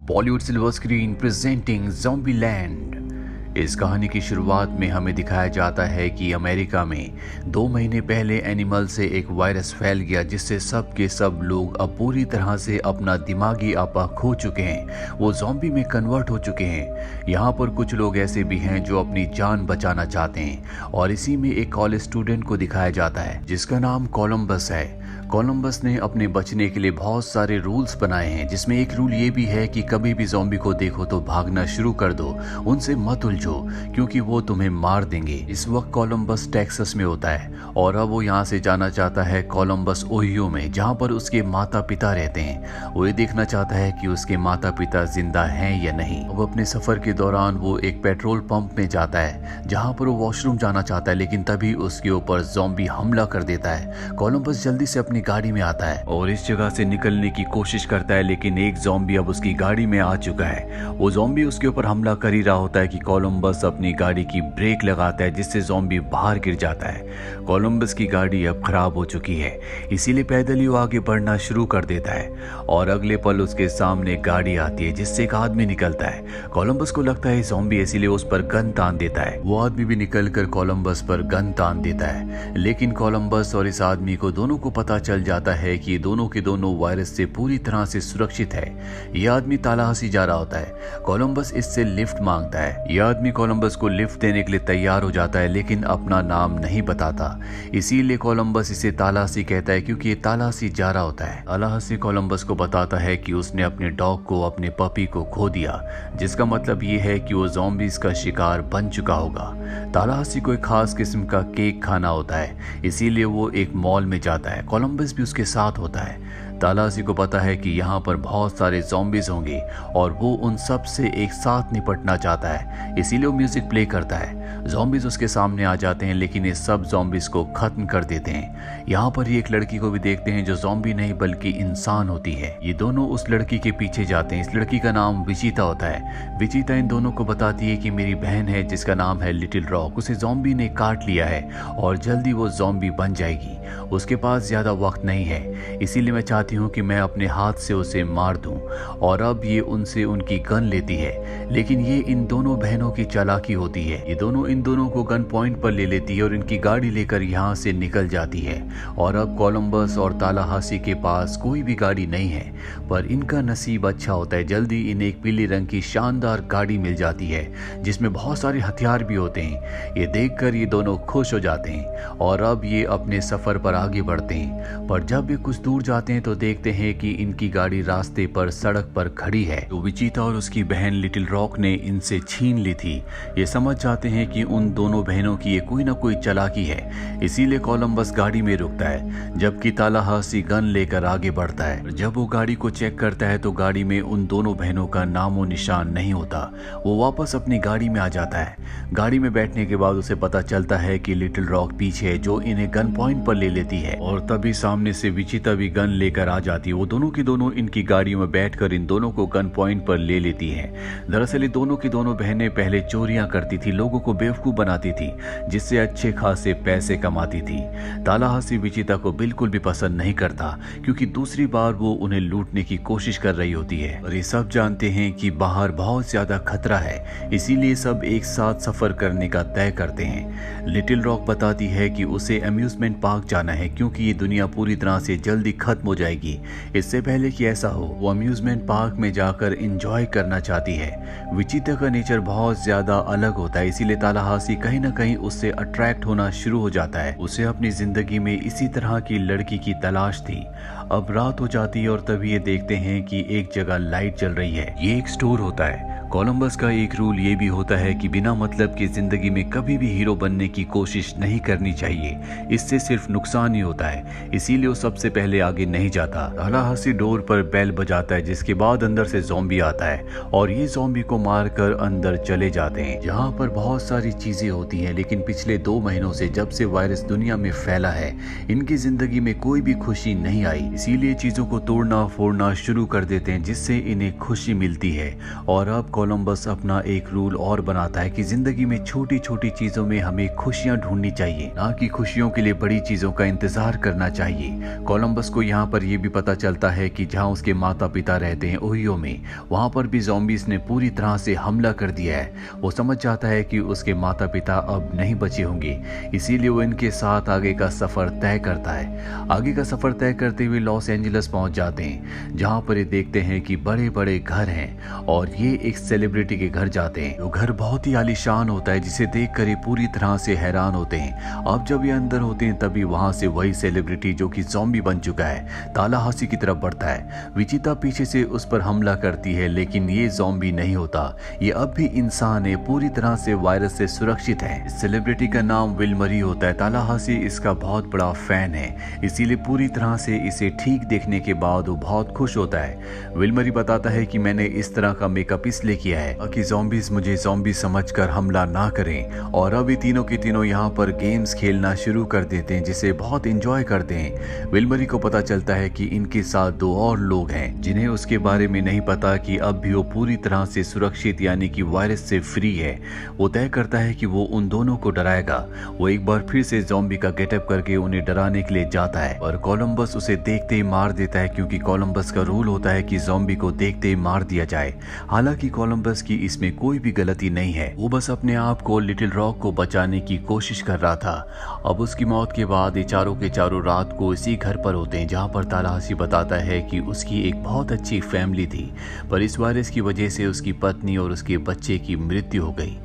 Bollywood silver screen presenting Zombieland. इस कहानी की शुरुआत में हमें दिखाया जाता है कि अमेरिका में 2 महीने पहले एनिमल से एक वायरस फैल गया जिससे सब के सब लोग अब पूरी तरह से अपना दिमागी आपा खो चुके हैं। वो ज़ॉम्बी में कन्वर्ट हो चुके हैं। यहाँ पर कुछ लोग ऐसे भी हैं जो अपनी जान बचाना चाहते हैं और इसी में एक कॉलेज स्टूडेंट को दिखाया जाता है जिसका नाम कोलंबस है। कोलंबस ने अपने बचने के लिए बहुत सारे रूल्स बनाए हैं, जिसमें एक रूल ये भी है कि कभी भी ज़ॉम्बी को देखो तो भागना शुरू कर दो, उनसे मत उलझो क्योंकि वो तुम्हें मार देंगे। इस वक्त कोलंबस टेक्सास में होता है और अब वो यहाँ से जाना चाहता है कोलंबस ओहियो में, जहाँ पर उसके माता पिता रहते हैं। वो ये देखना चाहता है कि उसके माता पिता जिंदा हैं या नहीं। अब अपने सफर के दौरान वो एक पेट्रोल पंप में जाता है जहाँ पर वो वॉशरूम जाना चाहता है, लेकिन तभी उसके ऊपर ज़ॉम्बी हमला कर देता है। कोलंबस जल्दी से अपनी गाड़ी में आता है और इस जगह से निकलने की कोशिश करता है, लेकिन एक ज़ॉम्बी अब उसकी गाड़ी में आ चुका है। वो ज़ॉम्बी उसके ऊपर हमला कर ही रहा होता है कि कोलंबस अपनी गाड़ी की ब्रेक लगाता है, जिससे ज़ॉम्बी बाहर गिर जाता है। कोलंबस की गाड़ी अब खराब हो चुकी है, इसीलिए पैदल ही वो आगे बढ़ना शुरू कर देता है और अगले पल उसके सामने गाड़ी आती है जिससे एक आदमी निकलता है। कोलंबस को लगता है ज़ॉम्बी, इसीलिए उस पर गन तान देता है। वो आदमी भी निकल कर कोलंबस पर गन तान देता है, लेकिन कोलंबस और इस आदमी को दोनों को पता चल जाता है कि दोनों के दोनों वायरस से पूरी तरह से सुरक्षित है। यह आदमी तालाहासी जा रहा होता है। कोलंबस इससे लिफ्ट मांगता है। यह आदमी कोलंबस को लिफ्ट देने के लिए तैयार हो जाता है, लेकिन अपना नाम नहीं बताता। इसीलिए कोलंबस इसे तालाहासी कहता है क्योंकि ये तालाहासी जा रहा होता है। तालाहासी कोलंबस को बताता है कि उसने अपने डॉग को, अपने पपी को खो दिया, जिसका मतलब ये है कि वो ज़ॉम्बीज़ का शिकार बन चुका होगा। तालाहासी को एक खास किस्म का केक खाना होता है, इसीलिए वो एक मॉल में जाता है। कोलंबस भी उसके साथ होता है। तालाहासी को पता है कि यहाँ पर बहुत सारे ज़ॉम्बीज़ होंगे और वो उन सब से एक साथ निपटना चाहता है, इसीलिए वो म्यूजिक प्ले करता है। ज़ॉम्बीज़ उसके सामने आ जाते हैं, लेकिन ये सब ज़ॉम्बीज़ को खत्म कर देते हैं। यहाँ पर ही एक लड़की को भी देखते हैं जो ज़ॉम्बी नहीं बल्कि इंसान होती है। ये दोनों उस लड़की के पीछे जाते हैं। इस लड़की का नाम विचिता होता है। विचिता इन दोनों को बताती है कि मेरी बहन है जिसका नाम है लिटिल रॉक, उसे ज़ॉम्बी ने काट लिया है और जल्दी वो ज़ॉम्बी बन जाएगी। उसके पास ज़्यादा वक्त नहीं है, इसीलिए मैं चाहती हूँ कि मैं अपने हाथ से उसे मार दूँ। और अब ये उनसे उनकी गन लेती है, लेकिन ये इन दोनों बहनों की चालाकी होती है। ये दोनों इन दोनों को गन पॉइंट पर ले लेती है और इनकी गाड़ी लेकर यहाँ से निकल जाती है। और अब कोलंबस और तालाहासी के पास कोई भी गाड़ी नहीं है, पर इनका नसीब अच्छा होता है। जल्दी इन्हें एक पीले रंग की शानदार गाड़ी मिल जाती है जिसमें बहुत सारे हथियार भी होते हैं। ये देखकर ये दोनों खुश हो जाते हैं और अब ये अपने सफर पर आगे बढ़ते हैं। पर जब ये कुछ दूर जाते हैं तो देखते हैं कि इनकी गाड़ी रास्ते पर सड़क पर खड़ी है, तो विचिता और उसकी बहन लिटिल रॉक ने इनसे छीन ली थी। ये समझ जाते हैं कि उन दोनों बहनों की ये कोई ना कोई चालाकी है, इसीलिए कोलंबस गाड़ी में रुकता है जबकि तालाहासी गन लेकर आगे बढ़ता है। जब वो गाड़ी को चेक करता है तो गाड़ी में उन दोनों बहनों का नामो निशान नहीं होता। वो वापस अपनी गाड़ी में आ जाता है। गाड़ी में बैठने के बाद उसे पता चलता है कि लिटिल रॉक पीछे है जो इन्हें गन पॉइंट पर ले लेती है और तभी सामने से विचिता भी गन लेकर आ जाती है। वो दोनों की दोनों इनकी गाड़ियों में बैठकर इन दोनों को गन पॉइंट पर ले लेती है। दरअसल ये दोनों की दोनों बहनें पहले चोरियां करती थी, लोगों को बेवकूफ बनाती थी, जिससे अच्छे खासे पैसे कमाती थी। तालाहासी विचिता को बिल्कुल भी पसंद नहीं करता क्योंकि दूसरी बार वो उन्हें लूटने की कोशिश कर रही होती है। और ये सब जानते हैं कि बाहर बहुत ज्यादा खतरा है, इसीलिए सब एक साथ सफर करने का तय करते हैं। लिटिल रॉक बताती है कि उसे अम्यूजमेंट पार्क जाना है क्योंकि ये दुनिया पूरी तरह से जल्दी खत्म हो जाएगी। इससे पहले कि ऐसा हो, वो अम्यूजमेंट पार्क में जाकर एंजॉय करना चाहती है। विचिता का नेचर बहुत ज्यादा अलग होता है, इसीलिए तालाहासी कहीं ना कहीं उससे अट्रैक्ट होना शुरू हो जाता है। उसे अपनी जिंदगी में इसी तरह की लड़की की तलाश थी। अब रात हो जाती है और तभी ये देखते हैं कि एक जगह लाइट जल रही है। ये एक स्टोर होता है। कोलंबस का एक रूल ये भी होता है कि बिना मतलब की जिंदगी में कभी भी हीरो बनने की कोशिश नहीं करनी चाहिए, इससे सिर्फ नुकसान ही होता है। इसीलिए वो सबसे पहले आगे नहीं जाता। तालाहासी डोर पर बेल बजाता है, जिसके बाद अंदर से ज़ॉम्बी आता है और ये ज़ॉम्बी को मारकर अंदर चले जाते हैं। यहाँ पर बहुत सारी चीजें होती हैं, लेकिन पिछले 2 महीनों से जब से वायरस दुनिया में फैला है, इनकी जिंदगी में कोई भी खुशी नहीं आई। इसीलिए चीजों को तोड़ना फोड़ना शुरू कर देते हैं जिससे इन्हें खुशी मिलती है। और अब कोलंबस अपना एक रूल और बनाता है कि जिंदगी में छोटी छोटी चीजों में हमें खुशियां ढूंढनी चाहिए, ना कि खुशियों के लिए बड़ी चीजों का इंतजार करना चाहिए। कोलंबस को यहाँ पर यह भी पता चलता है कि जहाँ उसके माता पिता रहते हैं ओहियो में, वहां पर भी ज़ॉम्बीज़ ने पूरी तरह से हमला कर दिया है। वो समझ जाता है कि उसके माता पिता अब नहीं बचे होंगे, इसीलिए वो इनके साथ आगे का सफर तय करता है। आगे का सफर तय करते हुए लॉस एंजलिस पहुंच जाते हैं, जहां पर ये देखते हैं कि बड़े बड़े घर हैं और ये एक सेलिब्रिटी के घर जाते हैं। वो घर बहुत ही आलीशान होता है, जिसे देखकर ये पूरी तरह से हैरान होते हैं। अब जब ये अंदर होते हैं तभी वहां से वही सेलिब्रिटी जो कि ज़ॉम्बी बन चुका है तालाहासी की तरफ बढ़ता है। विचिता पीछे से उस पर हमला करती है, लेकिन ये ज़ॉम्बी नहीं होता, ये अब भी इंसान है, पूरी तरह से वायरस से सुरक्षित है। इस सेलिब्रिटी का नाम विल मरी होता है। तालाहासी इसका बहुत बड़ा फैन है, इसीलिए पूरी तरह से इसे ठीक देखने के बाद वो बहुत खुश होता है। विल मरी बताता है कि मैंने इस तरह का मेकअप इसलिए किया है कि ज़ॉम्बीज़ मुझे ज़ॉम्बी समझकर हमला ना करें। और अब ये तीनों के तीनों यहाँ पर गेम्स खेलना शुरू कर देते हैं, जिसे बहुत इंजॉय करते हैं। विल मरी को पता चलता है कि इनके साथ दो और लोग हैं जिन्हें उसके बारे में नहीं पता कि अब भी वो पूरी तरह से सुरक्षित यानी कि वायरस से फ्री है। वो तय करता है कि वो उन दोनों को डराएगा। वो एक बार फिर से ज़ॉम्बी का गेटअप करके उन्हें डराने के लिए जाता है और कोलंबस उसे देखते ही मार देता है, क्योंकि कोलंबस का रूल होता है कि ज़ॉम्बी को देखते ही मार दिया जाए। हालांकि कोलंबस की इसमें कोई भी गलती नहीं है, वो बस अपने आप को लिटिल रॉक को बचाने की कोशिश कर रहा था। अब उसकी मौत के बाद ये चारों के चारों रात को इसी घर पर होते हैं, जहाँ पर तालाहासी बताता है कि उसकी एक बहुत अच्छी फैमिली थी, पर इस वायरस की वजह से उसकी पत्नी और उसके बच्चे की मृत्यु हो गई।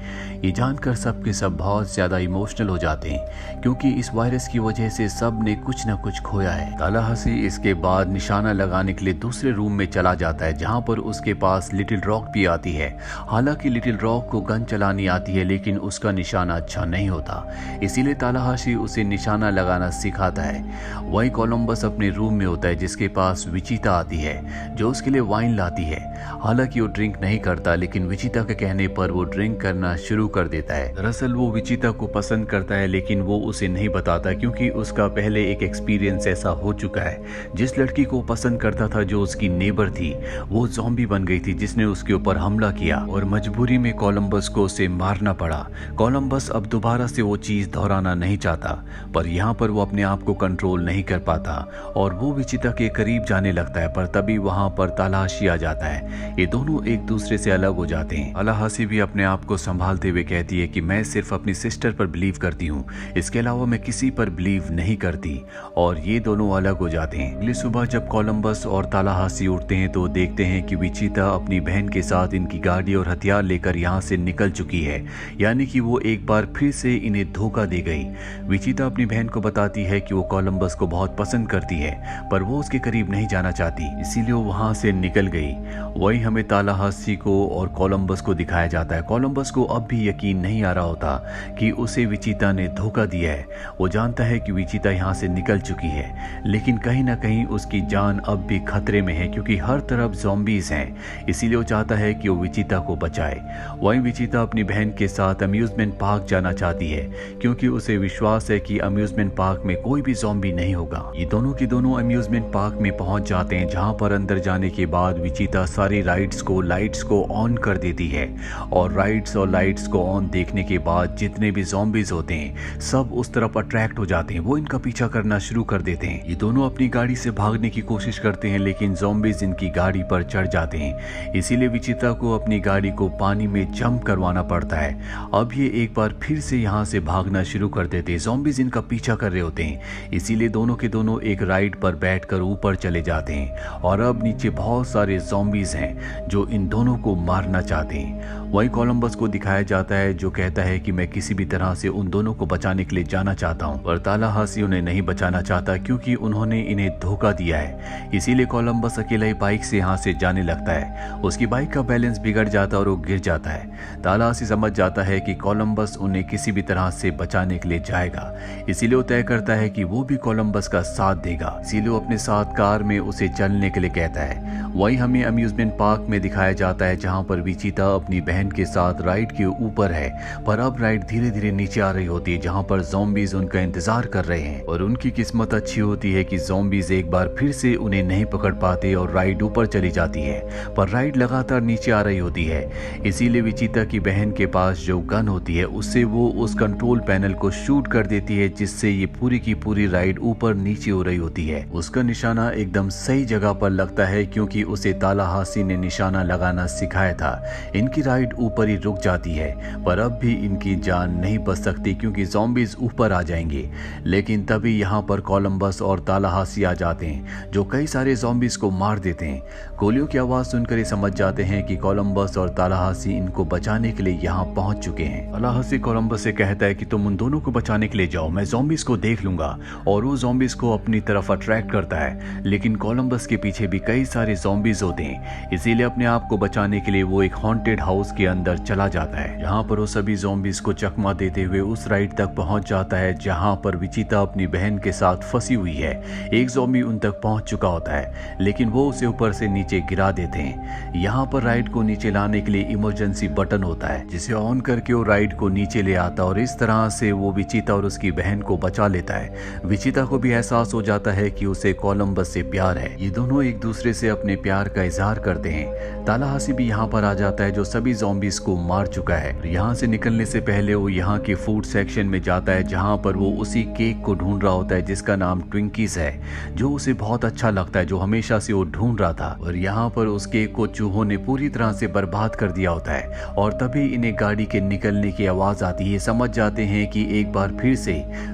ये जानकर सब के सब बहुत ज्यादा इमोशनल हो जाते हैं, क्योंकि इस वायरस की वजह से सब ने कुछ न कुछ खोया है। तालाहासी इसके बाद निशाना लगाने के लिए दूसरे रूम में चला जाता है, जहां पर उसके पास लिटिल रॉक भी आती है। हालांकि लिटिल रॉक को गन चलानी आती है, लेकिन उसका निशाना अच्छा नहीं होता, इसीलिए तालाहासी उसे निशाना लगाना सिखाता है। वही कोलंबस अपने रूम में होता है, जिसके पास विचिता आती है जो उसके लिए वाइन लाती है। हालांकि वो ड्रिंक नहीं करता, लेकिन विचिता के कहने पर वो ड्रिंक करना शुरू कर देता है। दरअसल वो विचिता को पसंद करता है, लेकिन वो उसे नहीं बताता, क्योंकि उसका पहले एक एक्सपीरियंस ऐसा हो चुका है। जिस लड़की को पसंद करता था जो उसकी नेबर थी, वो ज़ॉम्बी बन गई थी, जिसने उसके ऊपर हमला किया और मजबूरी में कोलंबस को उसे मारना पड़ा। कोलंबस अब दोबारा से वो चीज दोहराना नहीं चाहता, पर यहाँ पर वो अपने आप को कंट्रोल नहीं कर पाता और वो विचिता के करीब जाने लगता है, पर तभी वहां पर तालाहासी आ जाता है। ये दोनों एक दूसरे से अलग हो जाते हैं। तालाहासी भी अपने आप को संभालते हुए कहती है कि मैं सिर्फ अपनी सिस्टर पर बिलीव करती हूँ, इसके अलावा मैं किसी पर बिलीव नहीं करती, और ये दोनों अलग हो जाते हैं। अगली सुबह जब कोलंबस और तालाहासी उठते हैं तो देखते हैं कि विचिता अपनी बहन के साथ इनकी गाड़ी और हथियार लेकर यहाँ से निकल चुकी है, यानी कि वो एक बार फिर से इन्हें धोखा दे गई। विचिता अपनी बहन को बताती है कि वो कोलंबस को बहुत पसंद करती है, पर वो उसके करीब नहीं जाना चाहती, इसीलिए वो वहां से निकल गई। वही हमें तालाहासी को और कोलंबस को दिखाया जाता है। कोलंबस को अब भी यकीन नहीं आ रहा होता कि उसे विचिता ने धोखा दिया है। वो जानता है कि विचिता यहाँ से निकल चुकी है, लेकिन कहीं ना कहीं उसकी जान अब भी खतरे में है, क्योंकि हर तरफ ज़ॉम्बीज़ हैं, इसीलिए वो चाहता है कि वो विचिता को बचाए। वहीं विचिता अपनी बहन के साथ अम्यूजमेंट पार्क जाना चाहती है, क्योंकि उसे विश्वास है कि अम्यूजमेंट पार्क में कोई भी ज़ॉम्बी नहीं होगा। ये दोनों के दोनों अम्यूजमेंट पार्क में पहुंच जाते हैं, जहां पर अंदर जाने के बाद विचिता सारी लाइट्स को ऑन कर देती है, और राइड्स और लाइट्स को ऑन देखने के बाद जितने भी ज़ॉम्बीज़ होते हैं सब उस तरफ अट्रैक्ट हो जाते हैं। वो इनका पीछा करना शुरू कर देते हैं। ये दोनों अपनी गाड़ी से भागने की कोशिश करते हैं, लेकिन ज़ॉम्बीज़ इनकी गाड़ी पर चढ़ जाते हैं, इसीलिए विचिता को अपनी गाड़ी को पानी में जंप करवाना पड़ता है। अब ये एक बार फिर से यहाँ से भागना शुरू कर देते हैं। ज़ॉम्बीज़ इनका पीछा कर रहे होते हैं, इसीलिए दोनों के दोनों एक राइड पर बैठकर ऊपर चले जाते हैं, और अब नीचे बहुत सारे ज़ॉम्बीज़ हैं जो इन दोनों को मारना चाहते हैं। वहीं कोलंबस को दिखाया जाता है, जो कहता है कि मैं किसी भी तरह से उन दोनों को बचाने के लिए जाना चाहता हूं, पर तालाहासी उन्हें नहीं बचाना चाहता, क्योंकि उन्होंने इन्हें धोखा दिया है। इसीलिए कोलंबस अकेला ही बाइक से यहाँ से जाने लगता है। उसकी बाइक का बैलेंस बिगड़ जाता है और वो गिर जाता है। तालाहासी समझ जाता है कि कोलंबस उन्हें किसी भी तरह से बचाने के लिए जाएगा, इसीलिए वो तय करता है कि वो भी कोलंबस का साथ देगा। इसीलिए वो अपने साथ कार में उसे चलने के लिए कहता है। वही हमें अम्यूजमेंट पार्क में दिखाया जाता है, जहाँ पर विचिता अपनी बहन बहन के साथ राइड के ऊपर है, पर अब राइड धीरे धीरे नीचे आ रही होती है जहाँ पर ज़ॉम्बीज उनका इंतजार कर रहे हैं। और उनकी किस्मत अच्छी होती है कि ज़ॉम्बीज एक बार फिर से उन्हें नहीं पकड़ पाते और राइड ऊपर चली जाती है, पर राइड लगातार नीचे आ रही होती है। इसीलिए विचिता की बहन के पास जो गन होती है उससे वो उस कंट्रोल पैनल को शूट कर देती है, जिससे ये पूरी की पूरी राइड ऊपर नीचे हो रही होती है। उसका निशाना एकदम सही जगह पर लगता है क्योंकि उसे तालाहासी ने निशाना लगाना सिखाया था। इनकी राइड ऊपर ही रुक जाती है, पर अब भी इनकी जान नहीं बच सकती क्योंकि ज़ॉम्बीज ऊपर आ जाएंगे। लेकिन तभी यहाँ पर कोलंबस और तालाहासी आ जाते हैं जो कई सारे ज़ॉम्बीज को मार देते हैं। गोलियों की आवाज सुनकर ये समझ जाते हैं कि कोलंबस और तालाहासी इनको बचाने के लिए यहाँ पहुंच चुके हैं। तालाहासी कोलंबस से कहता है कि तुम उन दोनों को बचाने के लिए जाओ, मैं ज़ॉम्बीज को देख लूंगा, और वो ज़ॉम्बीज को अपनी तरफ अट्रैक्ट करता है। लेकिन कोलंबस के पीछे भी कई सारे ज़ॉम्बीज होते हैं, इसीलिए अपने आप को बचाने के लिए वो एक हॉन्टेड हाउस के अंदर चला जाता है। यहाँ पर वो सभी ज़ॉम्बीज को चकमा देते हुए उस राइड तक पहुंच जाता है जहाँ पर विचिता अपनी बहन के साथ फंसी हुई है। एक ज़ॉम्बी उन तक पहुंच चुका होता है, लेकिन वो उसे ऊपर से नीचे गिरा देते हैं। यहाँ पर राइड को नीचे लाने के लिए इमरजेंसी बटन होता है, जिसे ऑन करके वो राइड को नीचे ले आता है और इस तरह से वो विचिता और उसकी बहन को बचा लेता है। विचिता को भी एहसास हो जाता है कि उसे कोलंबस से प्यार है। ये दोनों एक दूसरे से अपने प्यार का इजहार करते हैं। तालाहासी भी यहाँ पर आ जाता है जो सभी ज़ॉम्बीज को मार चुका है। यहाँ से निकलने से पहले वो यहाँ के फूड सेक्शन में जाता है जहाँ पर वो उसी केक को ढूंढ रहा होता है जिसका नाम ट्विंकीज है, जो उसे बहुत अच्छा लगता है, जो हमेशा से वो ढूंढ रहा था। और यहाँ पर उस केक को चूहों ने पूरी तरह से बर्बाद कर दिया होता है और तभी इन्हें गाड़ी के निकलने की आवाज आती है। समझ जाते हैं कि एक बार फिर से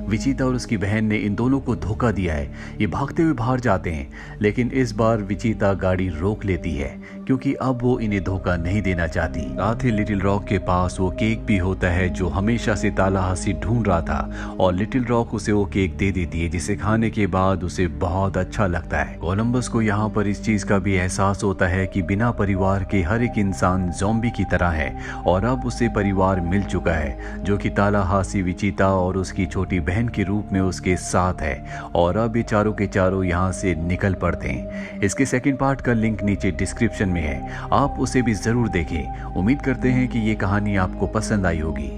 विचिता और उसकी बहन ने इन दोनों को धोखा दिया है। ये भागते हुए बाहर जाते हैं, लेकिन इस बार विचिता गाड़ी रोक लेती है क्योंकि अब वो इन्हें धोखा नहीं देना चाहती। साथ ही लिटिल रॉक के पास वो केक भी होता है जो हमेशा से तालाहासी ढूंढ रहा था, और लिटिल रॉक उसे वो केक दे देती है जिसे खाने के बाद उसे बहुत अच्छा लगता है। कोलंबस को यहाँ पर इस चीज का भी एहसास होता है कि बिना परिवार के हर एक इंसान ज़ॉम्बी की तरह है, और अब उसे परिवार मिल चुका है जो कि तालाहासी, विचिता और उसकी छोटी बहन के रूप में उसके साथ है। और अब ये चारों के चारों यहाँ से निकल पड़ते हैं। इसके सेकंड पार्ट का लिंक नीचे डिस्क्रिप्शन में है, आप उसे भी जरूर देखें। उम्मीद करते हैं कि ये कहानी आपको पसंद आई होगी।